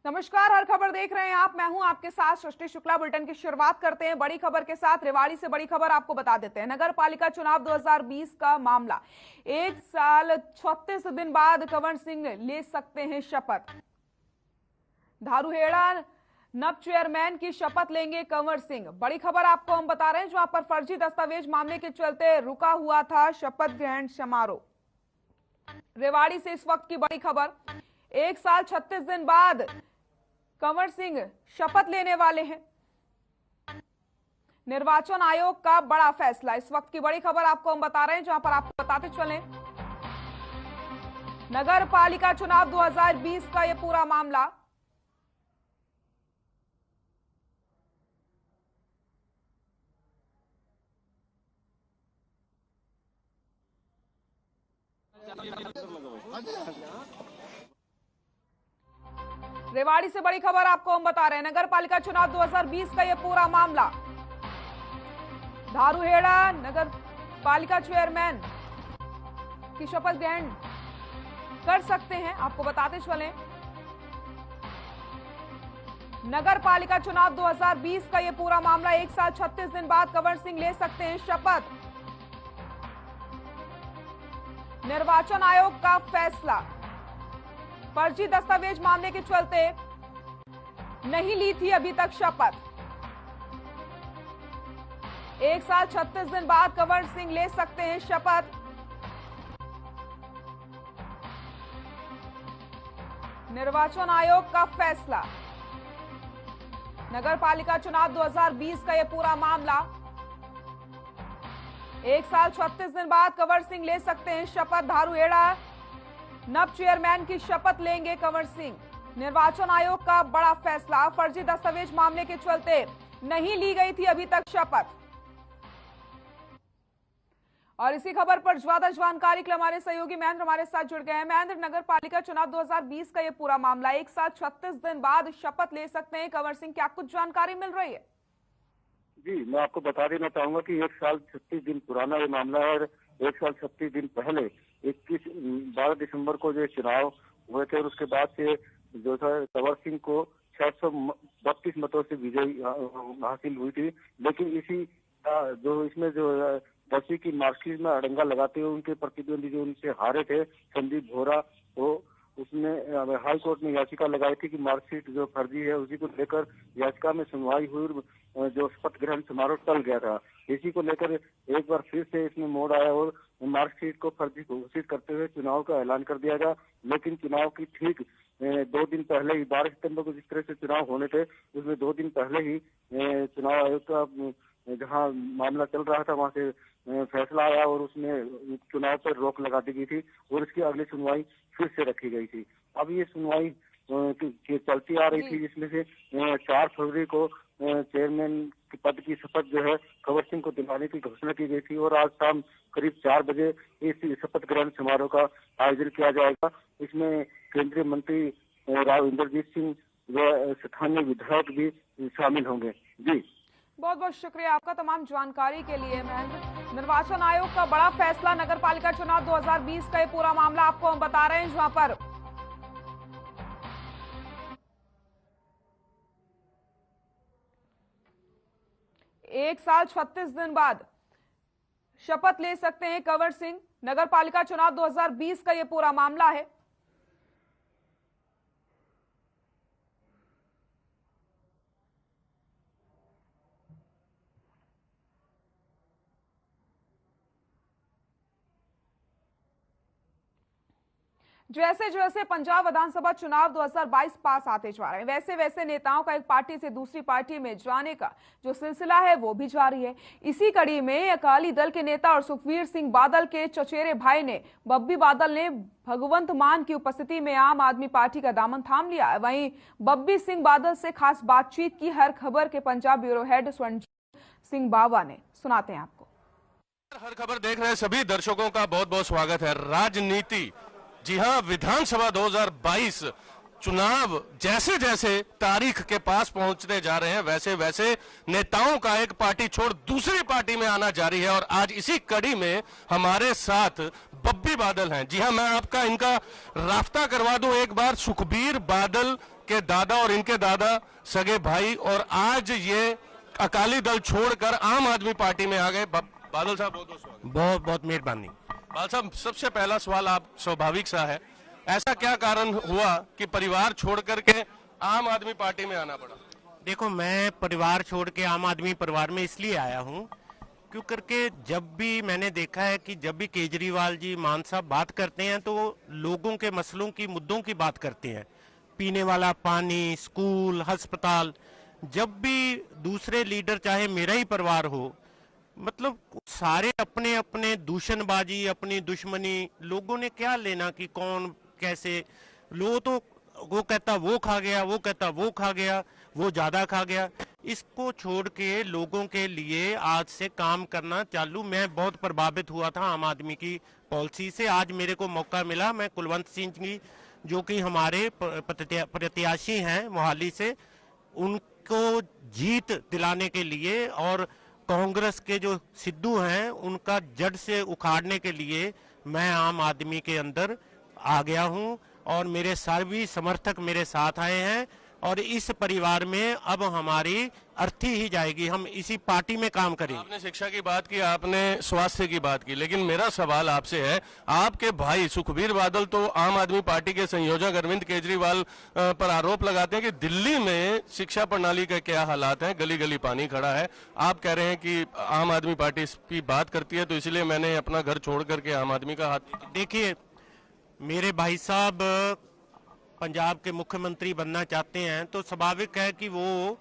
नमस्कार, हर खबर देख रहे हैं आप। मैं हूं आपके साथ सृष्टि शुक्ला। बुलेटिन की शुरुआत करते हैं बड़ी खबर के साथ। रेवाड़ी से बड़ी खबर आपको बता देते हैं। नगर पालिका चुनाव 2020 का मामला। 1 साल 36 दिन बाद कंवर सिंह ले सकते हैं शपथ। धारूहेड़ा नव चेयरमैन की शपथ लेंगे कंवर सिंह। बड़ी खबर आपको हम बता रहे हैं, जहां पर फर्जी दस्तावेज मामले के चलते रुका हुआ था शपथ ग्रहण समारोह। रेवाड़ी से इस वक्त की बड़ी खबर। 1 साल 36 दिन बाद कंवर सिंह शपथ लेने वाले हैं। निर्वाचन आयोग का बड़ा फैसला। इस वक्त की बड़ी खबर आपको हम बता रहे हैं, जहां पर आपको बताते चलें नगर पालिका चुनाव 2020 का यह पूरा मामला। रेवाड़ी से बड़ी खबर आपको हम बता रहे हैं। नगर पालिका चुनाव 2020 का यह पूरा मामला। धारूहेड़ा नगर पालिका चेयरमैन की शपथ ग्रहण कर सकते हैं। आपको बताते चलें नगर पालिका चुनाव 2020 का यह पूरा मामला। 1 साल 36 दिन बाद कंवर सिंह ले सकते हैं शपथ। निर्वाचन आयोग का फैसला। फर्जी दस्तावेज मामले के चलते नहीं ली थी अभी तक शपथ। 1 साल 36 दिन बाद कंवर सिंह ले सकते हैं शपथ। निर्वाचन आयोग का फैसला। नगर पालिका चुनाव 2020 का यह पूरा मामला। 1 साल 36 दिन बाद कंवर सिंह ले सकते हैं शपथ। धारूहेड़ा नव चेयरमैन की शपथ लेंगे कंवर सिंह। निर्वाचन आयोग का बड़ा फैसला। फर्जी दस्तावेज मामले के चलते नहीं ली गई थी अभी तक शपथ। और इसी खबर पर ज्यादा जानकारी के लिए हमारे सहयोगी महेंद्र हमारे साथ जुड़ गए हैं। महेंद्र, नगर पालिका चुनाव 2020 का यह पूरा मामला। 1 साल 36 दिन बाद शपथ ले सकते हैं कंवर सिंह, क्या कुछ जानकारी मिल रही है? जी, मैं आपको बता देना चाहूंगा कि 1 साल 36 दिन पुराना ये मामला है और 1 साल 36 दिन पहले 12 दिसंबर को जो चुनाव हुए थे और उसके बाद से जो था कंवर सिंह को 632 मतों से विजयी हासिल हुई थी। लेकिन इसी जो इसमें जो 10वीं की मार्कशीट में अड़ंगा लगाते हुए उनके प्रतिद्वंदी जो उनसे हारे थे संदीप भोरा, वो उसने हाई कोर्ट में याचिका लगाई थी कि मार्कशीट जो फर्जी है उसी को लेकर याचिका में सुनवाई हुई। जो शपथ ग्रहण समारोह टल गया था, इसी को लेकर एक बार फिर से इसमें मोड़ आया और मार्कशीट को फर्जी घोषित करते हुए चुनाव का ऐलान कर दिया गया। लेकिन चुनाव की ठीक 2 दिन पहले ही 12 सितंबर को जिस तरह से चुनाव होने थे, उसमें 2 दिन पहले ही चुनाव आयोग का जहां मामला चल रहा था वहां से फैसला आया और उसमें चुनाव पर रोक लगा दी गई थी और इसकी अगली सुनवाई फिर से रखी गई थी। अब ये सुनवाई चलती आ रही थी, जिसमें से 4 फरवरी को चेयरमैन के पद की शपथ जो है कंवर सिंह को दिलाने की घोषणा की गई थी और आज शाम करीब 4 बजे इस शपथ ग्रहण समारोह का आयोजन किया जाएगा। इसमें केंद्रीय मंत्री राव इंद्रजीत सिंह व स्थानीय विधायक भी शामिल होंगे। जी, बहुत बहुत शुक्रिया आपका तमाम जानकारी के लिए महेंद्र। निर्वाचन आयोग का बड़ा फैसला। नगर पालिका चुनाव 2020 का ये पूरा मामला आपको हम बता रहे हैं, जहां पर एक साल 36 दिन बाद शपथ ले सकते हैं कंवर सिंह। नगर पालिका चुनाव 2020 का यह पूरा मामला है। जैसे जैसे पंजाब विधानसभा चुनाव 2022 पास आते जा रहे हैं, वैसे वैसे नेताओं का एक पार्टी से दूसरी पार्टी में जाने का जो सिलसिला है वो भी जारी है। इसी कड़ी में अकाली दल के नेता और सुखबीर सिंह बादल के चचेरे भाई ने बब्बी बादल ने भगवंत मान की उपस्थिति में आम आदमी पार्टी का दामन थाम लिया है। वहीं बब्बी सिंह बादल से खास बातचीत की हर खबर के पंजाब ब्यूरो हेड स्वर्णजीत सिंह बावा ने। सुनाते हैं आपको। हर खबर देख रहे सभी दर्शकों का बहुत बहुत स्वागत है। राजनीति, जी हां, विधानसभा 2022 चुनाव जैसे जैसे तारीख के पास पहुंचते जा रहे हैं, वैसे वैसे नेताओं का एक पार्टी छोड़ दूसरी पार्टी में आना जारी है। और आज इसी कड़ी में हमारे साथ बब्बी बादल हैं। जी हां, मैं आपका इनका राफ्ता करवा दूं एक बार। सुखबीर बादल के दादा और इनके दादा सगे भाई, और आज ये अकाली दल छोड़कर आम आदमी पार्टी में आ गए। बादल साहब बहुत बहुत स्वागत। बहुत बहुत मेहरबानी। बादल साहब, सबसे पहला सवाल आप स्वाभाविक सा है, ऐसा क्या कारण हुआ कि परिवार छोड़ करके आम आदमी पार्टी में आना पड़ा? देखो, मैं परिवार छोड़ के आम आदमी परिवार में इसलिए आया हूँ क्यों करके जब भी मैंने देखा है कि जब भी केजरीवाल जी, मान साहब बात करते हैं तो लोगों के मसलों की, मुद्दों की बात करते हैं। पीने वाला पानी, स्कूल, अस्पताल। जब भी दूसरे लीडर, चाहे मेरा ही परिवार हो, मतलब सारे अपने अपने दूषणबाजी, अपनी दुश्मनी, लोगों ने क्या लेना कि कौन कैसे। लोग तो वो कहता वो खा गया, वो कहता वो खा गया, वो ज्यादा खा गया। इसको छोड़ के लोगों के लिए आज से काम करना चालू। मैं बहुत प्रभावित हुआ था आम आदमी की पॉलिसी से। आज मेरे को मौका मिला, मैं कुलवंत सिंह जी जो कि हमारे प्रत्याशी हैं मोहाली से, उनको जीत दिलाने के लिए और कांग्रेस के जो सिद्धू हैं उनका जड़ से उखाड़ने के लिए मैं आम आदमी के अंदर आ गया हूं, और मेरे सभी समर्थक मेरे साथ आए हैं। और इस परिवार में अब हमारी अर्थी ही जाएगी, हम इसी पार्टी में काम करेंगे। आपने शिक्षा की बात की, आपने स्वास्थ्य की बात की, लेकिन मेरा सवाल आपसे है, आपके भाई सुखबीर बादल तो आम आदमी पार्टी के संयोजक अरविंद केजरीवाल पर आरोप लगाते हैं कि दिल्ली में शिक्षा प्रणाली के क्या हालात हैं, गली गली पानी खड़ा है। आप कह रहे हैं कि आम आदमी पार्टी इसकी बात करती है तो इसलिए मैंने अपना घर छोड़ करके आम आदमी का हाथ। देखिए, मेरे भाई साहब पंजाब के मुख्यमंत्री बनना चाहते हैं तो स्वाभाविक है कि वो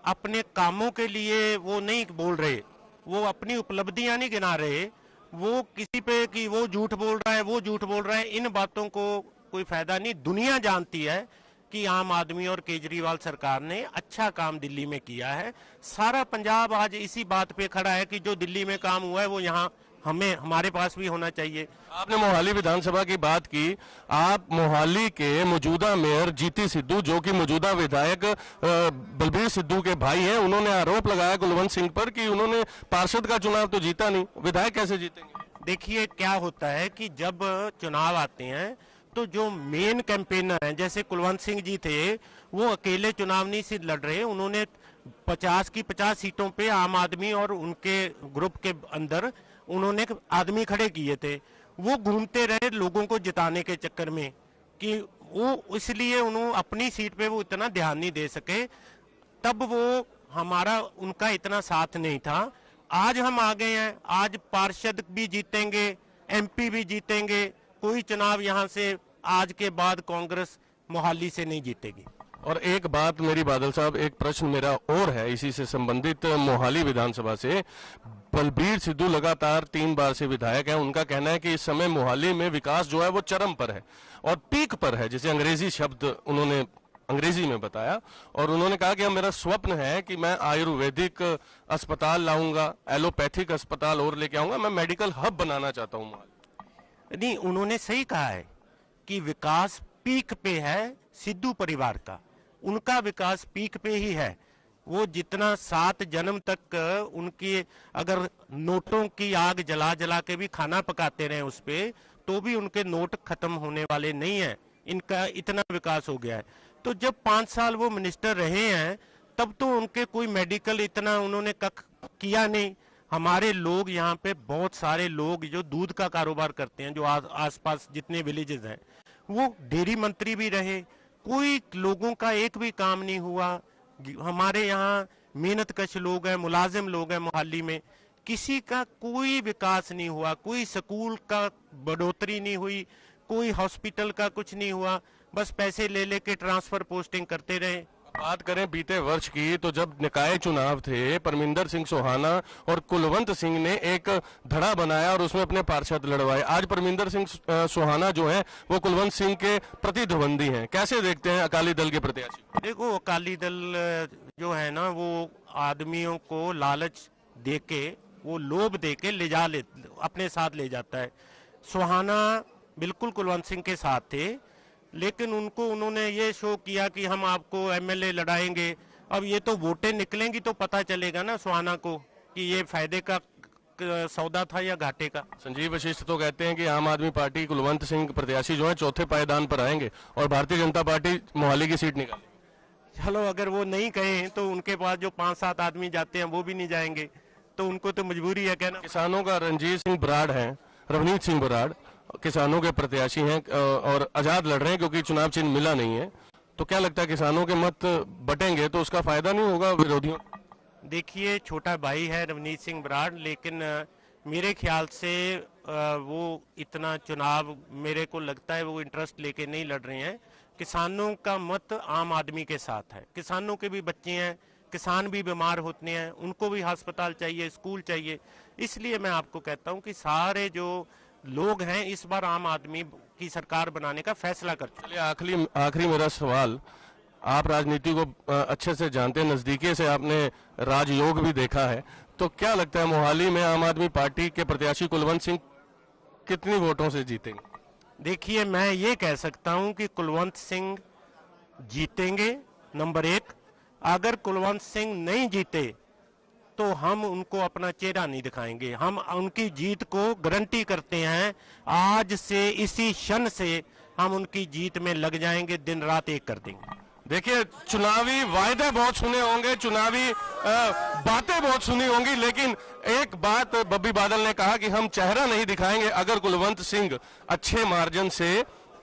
अपने कामों के लिए वो नहीं बोल रहे, वो अपनी उपलब्धियां नहीं गिना रहे, वो किसी पे कि वो झूठ बोल रहा है, वो झूठ बोल रहा है, इन बातों को कोई फायदा नहीं। दुनिया जानती है कि आम आदमी और केजरीवाल सरकार ने अच्छा काम दिल्ली में किया है। सारा पंजाब आज इसी बात पे खड़ा है कि जो दिल्ली में काम हुआ है वो यहाँ हमारे पास भी होना चाहिए। आपने मोहाली विधानसभा की बात की, आप मोहाली के मौजूदा मेयर जीती सिद्धू, जो कि मौजूदा विधायक बलबीर सिद्धू के भाई हैं, उन्होंने आरोप लगाया कुलवंत सिंह पर कि उन्होंने पार्षद का चुनाव तो जीता नहीं, विधायक कैसे जीतेंगे? देखिए, क्या होता है कि जब चुनाव आते हैं तो जो मेन कैंपेनर हैं, जैसे कुलवंत सिंह जी थे, वो अकेले चुनाव नहीं से लड़ रहे, उन्होंने 50 की 50 सीटों पे आम आदमी और उनके ग्रुप के अंदर उन्होंने आदमी खड़े किए थे। वो घूमते रहे लोगों को जिताने के चक्कर में, कि वो इसलिए उन्होंने अपनी सीट पे वो इतना ध्यान नहीं दे सके, तब वो हमारा उनका इतना साथ नहीं था। आज हम आ गए हैं, आज पार्षद भी जीतेंगे, एमपी भी जीतेंगे, कोई चुनाव यहाँ से आज के बाद कांग्रेस मोहाली से नहीं जीतेगी। और एक बात मेरी बादल साहब, एक प्रश्न मेरा और है इसी से संबंधित, मोहाली विधानसभा से। बलबीर सिद्धू लगातार 3 बार से विधायक हैं, उनका कहना है कि इस समय मोहाली में विकास जो है वो चरम पर है और पीक पर है, जिसे अंग्रेजी शब्द उन्होंने अंग्रेजी में बताया, और उन्होंने कहा कि मेरा स्वप्न है कि मैं आयुर्वेदिक अस्पताल लाऊंगा, एलोपैथिक अस्पताल और लेके आऊंगा, मैं मेडिकल हब बनाना चाहता हूँ मोहाली। नहीं, उन्होंने सही कहा है कि विकास पीक पे है सिद्धू परिवार का, उनका विकास पीक पे ही है। वो जितना 7 जन्म तक उनकी अगर नोटों की आग जला जला के भी खाना पकाते रहे उस पे, तो भी उनके नोट खत्म होने वाले नहीं है। इनका इतना विकास हो गया है। तो जब 5 साल वो मिनिस्टर रहे हैं तब तो उनके कोई मेडिकल इतना उन्होंने किया नहीं। हमारे लोग यहाँ पे बहुत सारे लोग जो दूध का कारोबार करते हैं, जो आसपास जितने विलेजेस हैं, वो डेयरी मंत्री भी रहे, कोई लोगों का एक भी काम नहीं हुआ। हमारे यहाँ मेहनतकश लोग हैं, मुलाजिम लोग हैं मोहाली में, किसी का कोई विकास नहीं हुआ, कोई स्कूल का बढ़ोतरी नहीं हुई, कोई हॉस्पिटल का कुछ नहीं हुआ, बस पैसे ले लेके ट्रांसफर पोस्टिंग करते रहे। बात करें बीते वर्ष की, तो जब निकाय चुनाव थे, परमिंदर सिंह सोहाना और कुलवंत सिंह ने एक धड़ा बनाया और उसमें अपने पार्षद लड़वाए। आज परमिंदर सिंह सोहाना जो है वो कुलवंत सिंह के प्रतिद्वंदी हैं। कैसे देखते हैं अकाली दल के प्रत्याशी? देखो, अकाली दल जो है ना, वो आदमियों को लालच देके, वो लोभ देके अपने साथ ले जाता है। सोहाना बिल्कुल कुलवंत सिंह के साथ थे, लेकिन उन्होंने ये शो किया कि हम आपको एमएलए लड़ाएंगे। अब ये तो वोटें निकलेंगी तो पता चलेगा ना सोहाना को कि ये फायदे का सौदा था या घाटे का। संजीव वशिष्ठ तो कहते हैं कि आम आदमी पार्टी कुलवंत सिंह प्रत्याशी जो है चौथे पायदान पर आएंगे और भारतीय जनता पार्टी मोहाली की सीट निकालेगी। चलो, अगर वो नहीं कहें तो उनके पास जो 5-7 आदमी जाते हैं वो भी नहीं जाएंगे, तो उनको तो मजबूरी है कहना। किसानों का रणजीत सिंह बराड़ है, रवनीत सिंह बराड़ किसानों के प्रत्याशी हैं और आजाद लड़ रहे हैं क्योंकि चुनाव चिन्ह मिला नहीं है। तो क्या लगता है किसानों के मत बटेंगे तो उसका फायदा नहीं होगा विरोधियों? देखिए, छोटा भाई है रवनीत सिंह बराड़, लेकिन मेरे ख्याल से वो इतना चुनाव मेरे को लगता है वो इंटरेस्ट लेके नहीं लड़ रहे हैं। किसानों का मत आम आदमी के साथ है। किसानों के भी बच्चे हैं, किसान भी बीमार होते हैं, उनको भी अस्पताल चाहिए, स्कूल चाहिए। इसलिए मैं आपको कहता हूं कि सारे जो लोग हैं इस बार आम आदमी की सरकार बनाने का फैसला करते हैं। आखिरी मेरा सवाल, आप राजनीति को अच्छे से जानते हैं, नजदीकी से आपने राजयोग भी देखा है, तो क्या लगता है मोहाली में आम आदमी पार्टी के प्रत्याशी कुलवंत सिंह कितनी वोटों से जीतेंगे? देखिए, मैं ये कह सकता हूं कि कुलवंत सिंह जीतेंगे, नंबर 1। अगर कुलवंत सिंह नहीं जीते तो हम उनको अपना चेहरा नहीं दिखाएंगे। हम उनकी जीत को गारंटी करते हैं। आज से इसी क्षण से हम उनकी जीत में लग जाएंगे, दिन रात एक कर देंगे। देखिए, चुनावी वायदे बहुत सुने होंगे, चुनावी बातें बहुत सुनी होंगी, लेकिन एक बात बब्बी बादल ने कहा कि हम चेहरा नहीं दिखाएंगे अगर कुलवंत सिंह अच्छे मार्जिन से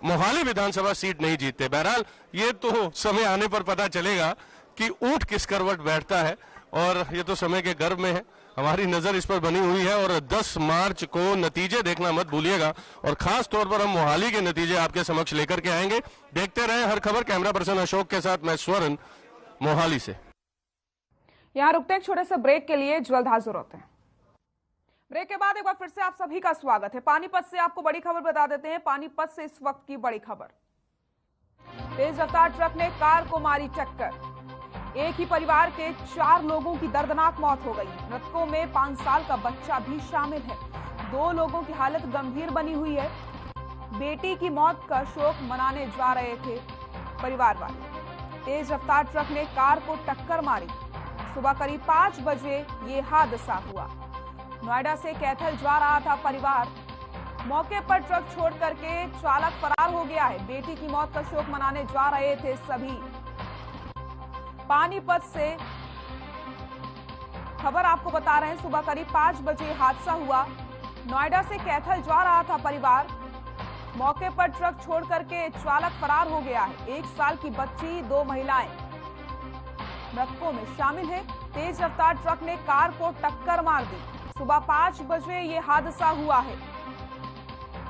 मोहाली विधानसभा सीट नहीं जीतते। बहरहाल ये तो समय आने पर पता चलेगा कि ऊंट किस करवट बैठता है, और ये तो समय के गर्भ में है। हमारी नजर इस पर बनी हुई है और 10 मार्च को नतीजे देखना मत भूलिएगा, और खास तौर पर हम मोहाली के नतीजे आपके समक्ष लेकर के आएंगे। देखते रहें हर खबर। कैमरा पर्सन अशोक के साथ मैं स्वर्ण, मोहाली से। यहां रुकते हैं छोटे से ब्रेक के लिए, जल्द हाजिर होते हैं। ब्रेक के बाद एक बार फिर से आप सभी का स्वागत है। पानीपत से आपको बड़ी खबर बता देते हैं। पानीपत से इस वक्त की बड़ी खबर, तेज रफ्तार ट्रक ने कार को मारी टक्कर। एक ही परिवार के 4 लोगों की दर्दनाक मौत हो गई। मृतकों में 5 साल का बच्चा भी शामिल है। 2 लोगों की हालत गंभीर बनी हुई है। बेटी की मौत का शोक मनाने जा रहे थे परिवार वाले। तेज रफ्तार ट्रक ने कार को टक्कर मारी। सुबह करीब 5 बजे ये हादसा हुआ। नोएडा से कैथल जा रहा था परिवार। मौके पर ट्रक छोड़ करके चालक फरार हो गया है। बेटी की मौत का शोक मनाने जा रहे थे सभी। पानीपत से खबर आपको बता रहे हैं। सुबह करीब 5 बजे हादसा हुआ। नोएडा से कैथल जा रहा था परिवार। मौके पर ट्रक छोड़ करके चालक फरार हो गया है। 1 साल की बच्ची, 2 महिलाएं मृतकों में शामिल है। तेज रफ्तार ट्रक ने कार को टक्कर मार दी। सुबह 5 बजे ये हादसा हुआ है।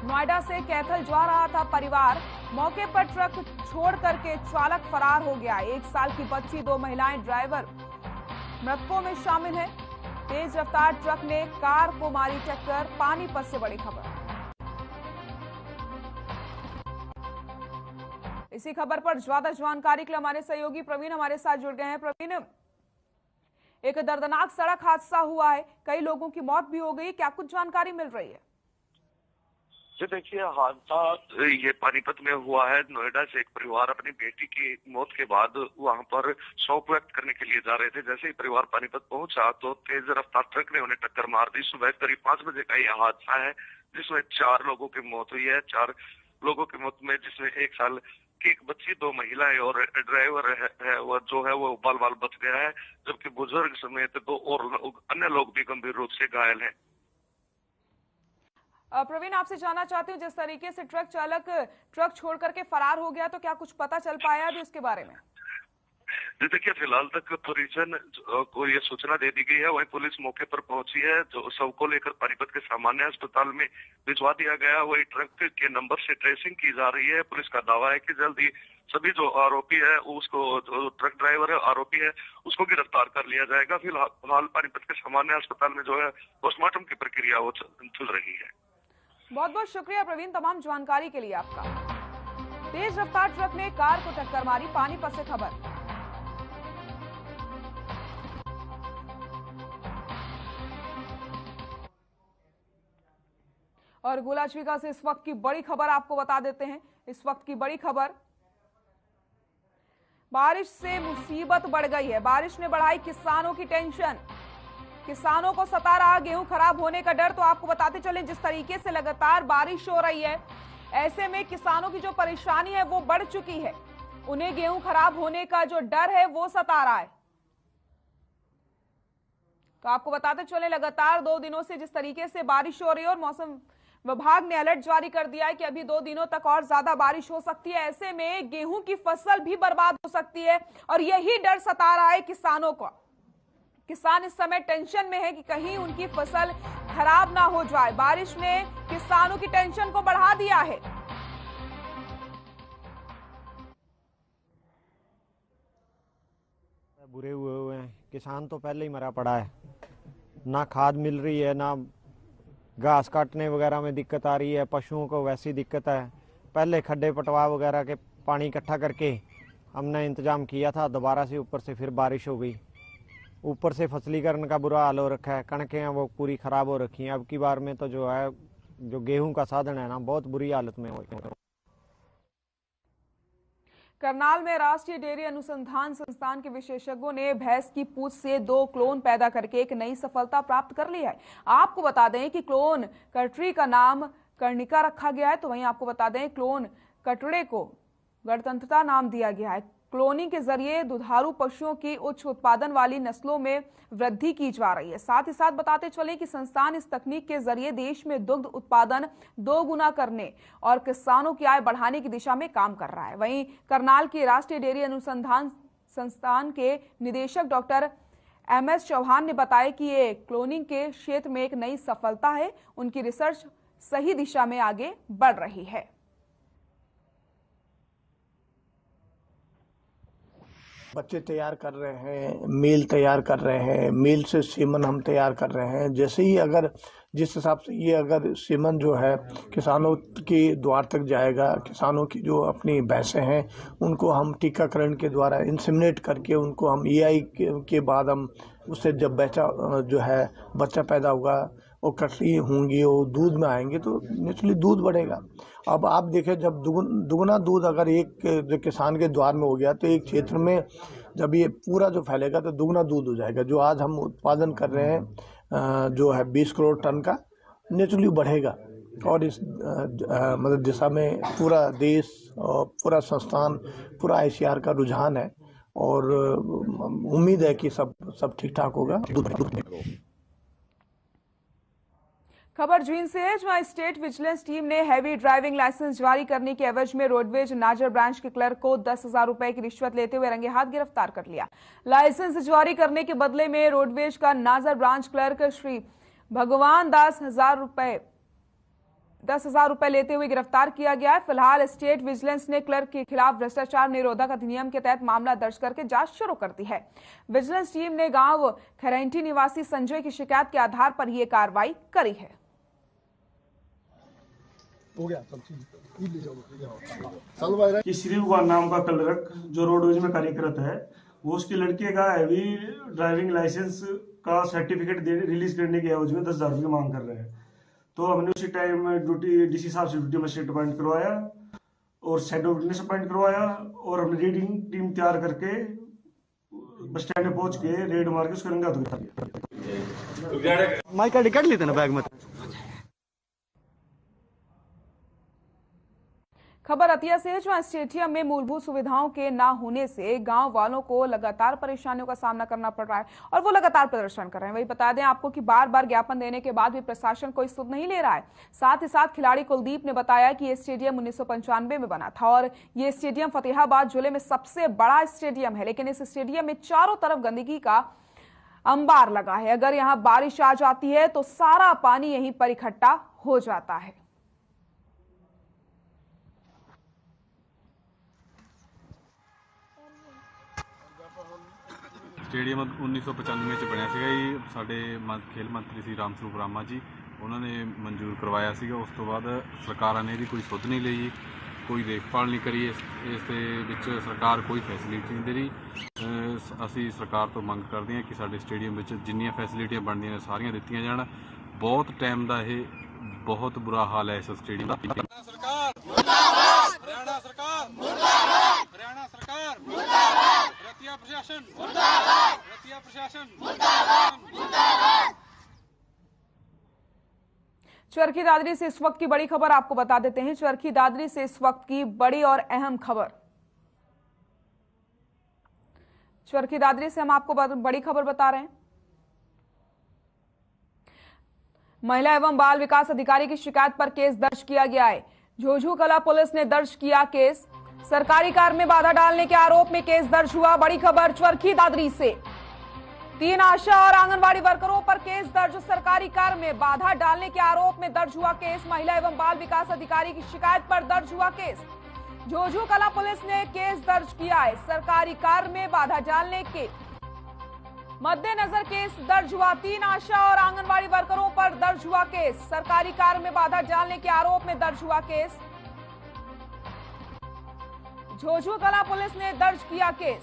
नोएडा से कैथल जा रहा था परिवार। मौके पर ट्रक छोड़ करके चालक फरार हो गया। 1 साल की बच्ची, 2 महिलाएं, ड्राइवर मृतकों में शामिल है। तेज रफ्तार ट्रक ने कार को मारी टक्कर। पानीपत से बड़ी खबर। इसी खबर पर ज्यादा जानकारी के लिए हमारे सहयोगी प्रवीण हमारे साथ जुड़ गए हैं। प्रवीण, एक दर्दनाक सड़क हादसा हुआ है, कई लोगों की मौत भी हो गई, क्या कुछ जानकारी मिल रही है? जी देखिए, हादसा ये पानीपत में हुआ है। नोएडा से एक परिवार अपनी बेटी की मौत के बाद वहां पर शोक व्यक्त करने के लिए जा रहे थे। जैसे ही परिवार पानीपत पहुंचा तो तेज रफ्तार ट्रक ने उन्हें टक्कर मार दी। सुबह करीब 5 बजे का यह हादसा है, जिसमें 4 लोगों की मौत हुई है। 4 लोगों की मौत में जिसमें 1 साल की एक बच्ची, 2 महिलाएं और ड्राइवर है वो जो है वो बाल बाल बच गया है, जबकि बुजुर्ग समेत 2 और अन्य लोग भी गंभीर रूप से घायल हैं। प्रवीण, आपसे जानना चाहती हूँ, जिस तरीके से ट्रक चालक ट्रक छोड़ करके फरार हो गया, तो क्या कुछ पता चल पाया अभी उसके बारे में? देखिए, फिलहाल तक परिजन को ये सूचना दे दी गई है। वही पुलिस मौके पर पहुंची है, जो शव को लेकर पानीपत के सामान्य अस्पताल में भिजवा दिया गया। वही ट्रक के नंबर से ट्रेसिंग की जा रही है। पुलिस का दावा है कि जल्द ही सभी जो आरोपी है उसको, जो ट्रक ड्राइवर है आरोपी है, उसको गिरफ्तार कर लिया जाएगा। फिलहाल पानीपत के सामान्य अस्पताल में जो है पोस्टमार्टम की प्रक्रिया वो चल रही है। बहुत बहुत शुक्रिया प्रवीण, तमाम जानकारी के लिए आपका। तेज रफ्तार ट्रक ने कार को टक्कर मारी। पानीपत से खबर। और गुलाचविका से इस वक्त की बड़ी खबर आपको बता देते हैं। इस वक्त की बड़ी खबर, बारिश से मुसीबत बढ़ गई है। बारिश ने बढ़ाई किसानों की टेंशन। किसानों को सता रहा गेहूं खराब होने का डर। तो आपको बताते चले, जिस तरीके से लगातार बारिश हो रही है, ऐसे में किसानों की जो परेशानी है वो बढ़ चुकी है। उन्हें गेहूं खराब होने का जो डर है वो सता रहा है। तो आपको बताते चले, लगातार 2 दिनों से जिस तरीके से बारिश हो रही है और मौसम विभाग ने अलर्ट जारी कर दिया है कि अभी 2 दिनों तक और ज्यादा बारिश हो सकती है। ऐसे में गेहूं की फसल भी बर्बाद हो सकती है और यही डर सता रहा है किसानों को। किसान इस समय टेंशन में है कि कहीं उनकी फसल खराब ना हो जाए। बारिश ने किसानों की टेंशन को बढ़ा दिया है। बुरे हुए हैं, किसान तो पहले ही मरा पड़ा है। ना खाद मिल रही है, ना घास काटने वगैरह में दिक्कत आ रही है, पशुओं को वैसी दिक्कत है। पहले खड्डे पटवा वगैरह के पानी इकट्ठा करके हमने इंतजाम किया था, दोबारा से ऊपर से फिर बारिश हो गई। ऊपर से फसलीकरण का बुरा हाल हो रखा है, कणकें हैं वो पूरी खराब हो रखी हैं। अब की बार में तो जो है, जो गेहूं का साधन है ना, बहुत बुरी हालत में हो। करनाल में राष्ट्रीय डेयरी अनुसंधान संस्थान के विशेषज्ञों ने भैंस की पूंछ से 2 क्लोन पैदा करके एक नई सफलता प्राप्त कर ली है। आपको बता दें कि क्लोन कटरी का नाम कर्णिका रखा गया है, तो वहीं आपको बता दें क्लोन कटड़े को गणतंत्रता नाम दिया गया है। क्लोनिंग के जरिए दुधारू पशुओं की उच्च उत्पादन वाली नस्लों में वृद्धि की जा रही है। साथ ही साथ बताते चले कि संस्थान इस तकनीक के जरिए देश में दुग्ध उत्पादन 2 गुना करने और किसानों की आय बढ़ाने की दिशा में काम कर रहा है। वहीं करनाल के राष्ट्रीय डेयरी अनुसंधान संस्थान के निदेशक डॉक्टर MS चौहान ने बताया कि ये क्लोनिंग के क्षेत्र में एक नई सफलता है। उनकी रिसर्च सही दिशा में आगे बढ़ रही है। बच्चे तैयार कर रहे हैं, मील तैयार कर रहे हैं, मील से सीमन हम तैयार कर रहे हैं। जैसे ही अगर जिस हिसाब से ये अगर सीमन जो है किसानों के द्वार तक जाएगा, किसानों की जो अपनी भैंसें हैं उनको हम टीकाकरण के द्वारा इंसेमिनेट करके उनको हम EI के बाद हम उससे जब बच्चा पैदा होगा और कटरी होंगी और दूध में आएंगे तो नेचुरली दूध बढ़ेगा। अब आप देखें, जब दुगना दूध अगर एक किसान के द्वार में हो गया तो एक क्षेत्र में जब ये पूरा जो फैलेगा तो दुगना दूध हो जाएगा। जो आज हम उत्पादन कर रहे हैं जो है 20 करोड़ टन का, नेचुरली बढ़ेगा। और इस मतलब दिशा में पूरा देश और पूरा संस्थान, पूरा ICR का रुझान है और उम्मीद है कि सब ठीक ठाक होगा। खबर जींद से है, जहां स्टेट विजिलेंस टीम ने हैवी ड्राइविंग लाइसेंस जारी करने के एवज में रोडवेज नाजर ब्रांच के क्लर्क को 10,000 रुपए की रिश्वत लेते हुए रंगे हाथ गिरफ्तार कर लिया। लाइसेंस जारी करने के बदले में रोडवेज का नाजर ब्रांच क्लर्क श्री भगवान दास 10,000 रुपए लेते हुए गिरफ्तार किया गया है। फिलहाल स्टेट विजिलेंस ने क्लर्क के खिलाफ भ्रष्टाचार निरोधक अधिनियम के तहत मामला दर्ज करके जांच शुरू कर दी है। विजिलेंस टीम ने गांव खरैंटी निवासी संजय की शिकायत के आधार पर यह कार्रवाई करी है। कि श्री भगवान नाम का क्लर्क जो रोडवेज में कार्यरत है, वो उसकी लड़के का हैवी ड्राइविंग लाइसेंस का सर्टिफिकेट रिलीज करने के एवज में 10,000 रुपये मांग कर रहे हैं। तो हमने उसी टाइम ड्यूटी DC साहब से ड्यूटी मजिस्ट्रेट अपॉइंट करवाया और शैडो विटनेस अपॉइंट करवाया और हमने रीडिंग टीम तैयार करके बस स्टैंड में पहुंच के रेड मार के उसका रंगा दिया। माइक का टिकट लेते ना बैग में। खबर अतिया से है, जहां स्टेडियम में मूलभूत सुविधाओं के ना होने से गांव वालों को लगातार परेशानियों का सामना करना पड़ रहा है और वो लगातार प्रदर्शन कर रहे हैं। वही बता दें आपको कि बार बार ज्ञापन देने के बाद भी प्रशासन कोई सुध नहीं ले रहा है। साथ ही साथ खिलाड़ी कुलदीप ने बताया कि ये स्टेडियम 1995 में बना था और ये स्टेडियम फतेहाबाद जिले में सबसे बड़ा स्टेडियम है, लेकिन इस स्टेडियम में चारों तरफ गंदगी का अंबार लगा है। अगर यहाँ बारिश आ जाती है तो सारा पानी यहीं पर इकट्ठा हो जाता है। ਸਟੇਡੀਅਮ 1995 ਚ ਬਣਿਆ ਸੀਗਾ ਜੀ। ਸਾਡੇ ਖੇਲ ਮੰਤਰੀ ਸੀ ਰਾਮ ਸਰੂਪ ਰਾਮਾ ਜੀ, ਉਹਨਾਂ ਨੇ ਮਨਜ਼ੂਰ ਕਰਵਾਇਆ ਸੀਗਾ। ਉਸ ਤੋਂ ਬਾਅਦ ਸਰਕਾਰਾਂ ਨੇ ਇਹਦੀ ਕੋਈ ਸੁਧ ਨਹੀਂ ਲਈ ਜੀ, ਕੋਈ ਦੇਖਭਾਲ ਨਹੀਂ ਕਰੀ। ਇਸ ਦੇ ਵਿੱਚ ਸਰਕਾਰ ਕੋਈ ਫੈਸਿਲਿਟੀ ਨਹੀਂ ਦੇ ਰਹੀ। ਅਸੀਂ ਸਰਕਾਰ ਤੋਂ ਮੰਗ ਕਰਦੇ ਹਾਂ ਕਿ ਸਾਡੇ ਸਟੇਡੀਅਮ ਵਿੱਚ ਜਿੰਨੀਆਂ ਫੈਸਿਲਿਟੀਆਂ ਬਣਦੀਆਂ ਨੇ ਸਾਰੀਆਂ ਦਿੱਤੀਆਂ ਜਾਣ। ਬਹੁਤ ਟਾਈਮ ਦਾ ਇਹ ਬਹੁਤ ਬੁਰਾ ਹਾਲ ਹੈ ਇਸ ਸਟੇਡੀਅਮ ਦਾ। ਸਰਕਾਰ ਮੁਰਦਾਬਾਦ, ਹਰਿਆਣਾ ਸਰਕਾਰ ਮੁਰਦਾਬਾਦ, ਹਰਿਆਣਾ ਸਰਕਾਰ ਮੁਰਦਾਬਾਦ, ਰਤੀਆ ਪ੍ਰਸ਼ਾਸਨ ਮੁਰਦਾਬਾਦ। हत्या प्रशासन चरखी दादरी से इस वक्त की बड़ी खबर आपको बता देते हैं। चरखी दादरी से इस वक्त की बड़ी और अहम खबर। चरखी दादरी से हम आपको बड़ी खबर बता रहे हैं। महिला एवं बाल विकास अधिकारी की शिकायत पर केस दर्ज किया गया है। झोझू कला पुलिस ने दर्ज किया केस। सरकारी कार्य में बाधा डालने के आरोप में केस दर्ज हुआ। बड़ी खबर चरखी दादरी से। 3 आशा और आंगनवाड़ी वर्करों पर केस दर्ज। सरकारी कार्य में बाधा डालने के आरोप में दर्ज हुआ केस। महिला एवं बाल विकास अधिकारी की शिकायत पर दर्ज हुआ केस। झोझू कला पुलिस ने केस दर्ज किया है। सरकारी कार्य में बाधा डालने के मद्देनजर केस दर्ज हुआ। 3 आशा और आंगनवाड़ी वर्करों पर दर्ज हुआ केस। सरकारी कार्य में बाधा डालने के आरोप में दर्ज हुआ केस। झोझू कला पुलिस ने दर्ज किया केस।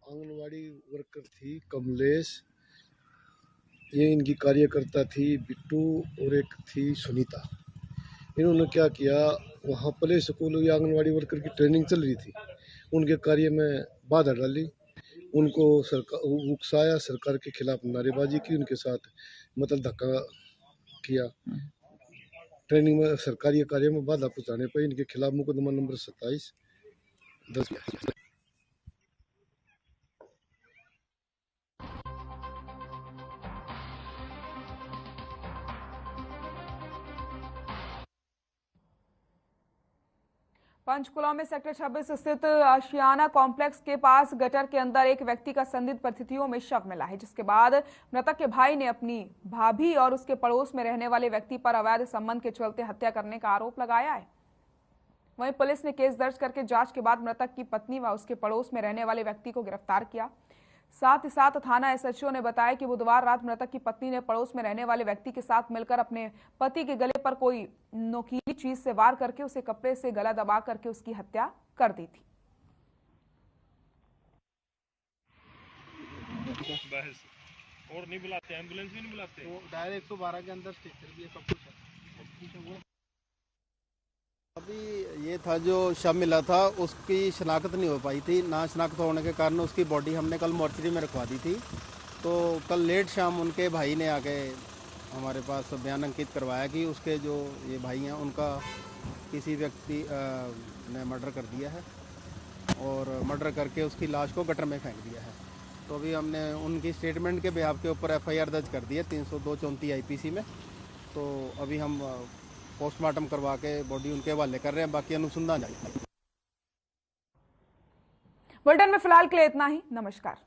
आंगनवाड़ी वर्कर थी कमलेश, ये इनकी कार्यकर्ता थी बिट्टू और एक थी सुनीता। इन्होंने क्या किया, वहाँ प्ले स्कूल या आंगनवाड़ी वर्कर की ट्रेनिंग चल रही थी, उनके कार्य में बाधा डाली, उनको सरकार उकसाया, सरकार के खिलाफ नारेबाजी की, उनके साथ मतलब धक्का किया। ट्रेनिंग में सरकारी कार्य में बाधा पहुंचाने पर इनके खिलाफ मुकदमा नंबर 27 दर्ज किया। पंचकुला में सेक्टर 26 स्थित आशियाना कॉम्प्लेक्स के पास गटर के अंदर एक व्यक्ति का संदिग्ध परिस्थितियों में शव मिला है, जिसके बाद मृतक के भाई ने अपनी भाभी और उसके पड़ोस में रहने वाले व्यक्ति पर अवैध संबंध के चलते हत्या करने का आरोप लगाया है। वहीं पुलिस ने केस दर्ज करके जांच के बाद मृतक की पत्नी व उसके पड़ोस में रहने वाले व्यक्ति को गिरफ्तार किया। साथ ही साथ थाना एसएचओ ने बताया कि बुधवार रात मृतक की पत्नी ने पड़ोस में रहने वाले व्यक्ति के साथ मिलकर अपने पति के गले पर कोई नोकीली चीज से वार करके उसे कपड़े से गला दबा करके उसकी हत्या कर दी थी। और नहीं बुलाते, एम्बुलेंस भी नहीं बुलाते, तो डायरेक्ट 112 के अंदर स्ट्रक्चर भी है, सब कुछ है। अभी ये था जो शव मिला था, उसकी शनाख्त नहीं हो पाई थी। ना शनाख्त होने के कारण उसकी बॉडी हमने कल मोर्चरी में रखवा दी थी। तो कल लेट शाम उनके भाई ने आके हमारे पास बयान अंकित करवाया कि उसके जो ये भाई हैं उनका किसी व्यक्ति ने मर्डर कर दिया है और मर्डर करके उसकी लाश को गटर में फेंक दिया है। तो अभी हमने उनकी स्टेटमेंट के बिहाफ के ऊपर FIR दर्ज कर दी है 302-34 IPC में। तो अभी हम पोस्टमार्टम करवा के बॉडी उनके हवाले कर रहे हैं, बाकी अनुसंधान जारी। बुलेटिन में फिलहाल के लिए इतना ही। नमस्कार।